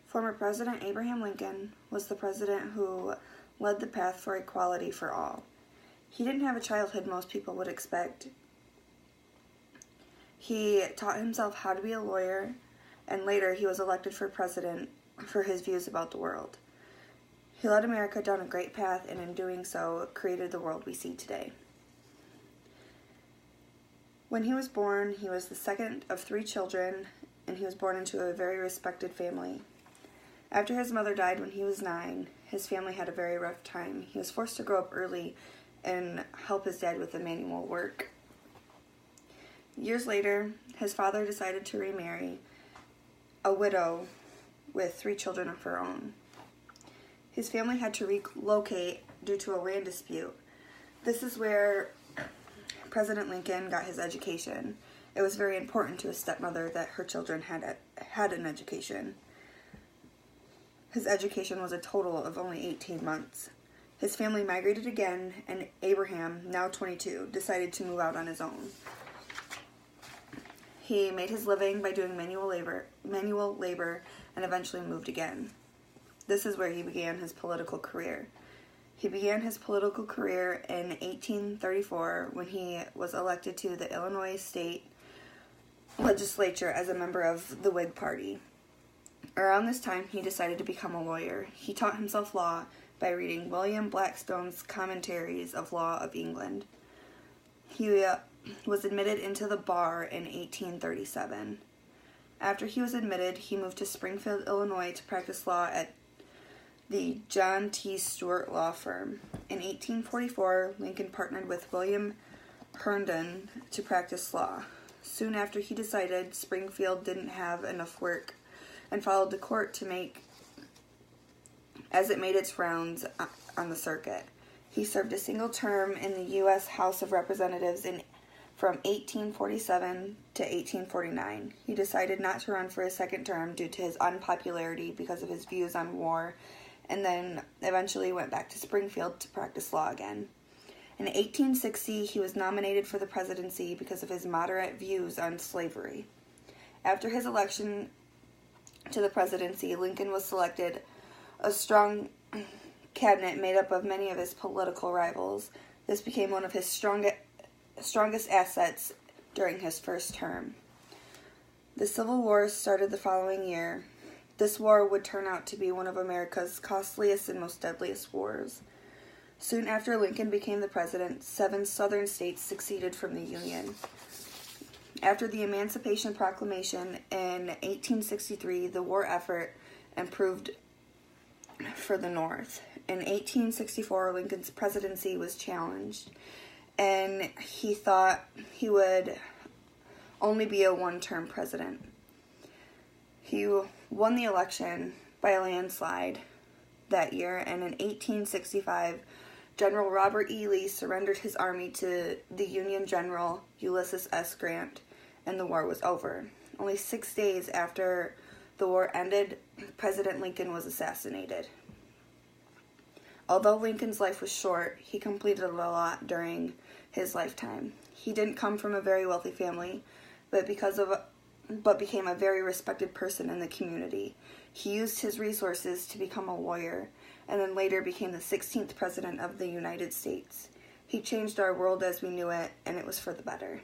Former President Abraham Lincoln was the president who led the path for equality for all. He didn't have a childhood most people would expect. He taught himself how to be a lawyer, and later he was elected for president for his views about the world. He led America down a great path, and in doing so, created the world we see today. When he was born, he was the second of 3 children, and he was born into a very respected family. After his mother died when he was 9, his family had a very rough time. He was forced to grow up early and help his dad with the manual work. Years later, his father decided to remarry a widow with 3 children of her own. His family had to relocate due to a land dispute. This is where President Lincoln got his education. It was very important to his stepmother that her children had an education. His education was a total of only 18 months. His family migrated again, and Abraham, now 22, decided to move out on his own. He made his living by doing manual labor, and eventually moved again. This is where he began his political career. He began his political career in 1834 when he was elected to the Illinois State Legislature as a member of the Whig Party. Around this time, he decided to become a lawyer. He taught himself law by reading William Blackstone's Commentaries of Law of England. He was admitted into the bar in 1837. After he was admitted, he moved to Springfield, Illinois to practice law at the John T. Stewart law firm. In 1844, Lincoln partnered with William Herndon to practice law. Soon after, he decided Springfield didn't have enough work and followed the court to make as it made its rounds on the circuit. He served a single term in the U.S. House of Representatives from 1847 to 1849. He decided not to run for a second term due to his unpopularity because of his views on war, and then eventually went back to Springfield to practice law again. In 1860, he was nominated for the presidency because of his moderate views on slavery. After his election to the presidency, Lincoln was selected a strong cabinet made up of many of his political rivals. This became one of his strongest assets during his first term. The Civil War started the following year. This war would turn out to be one of America's costliest and most deadliest wars. Soon after Lincoln became the president, 7 southern states seceded from the Union. After the Emancipation Proclamation in 1863, the war effort improved for the North. In 1864, Lincoln's presidency was challenged, and he thought he would only be a one-term president. He won the election by a landslide that year, and in 1865, General Robert E. Lee surrendered his army to the Union General Ulysses S. Grant, and the war was over. Only 6 days after the war ended, President Lincoln was assassinated. Although Lincoln's life was short, he completed a lot during his lifetime. He didn't come from a very wealthy family, but became a very respected person in the community. He used his resources to become a lawyer, and then later became the 16th President of the United States. He changed our world as we knew it, and it was for the better.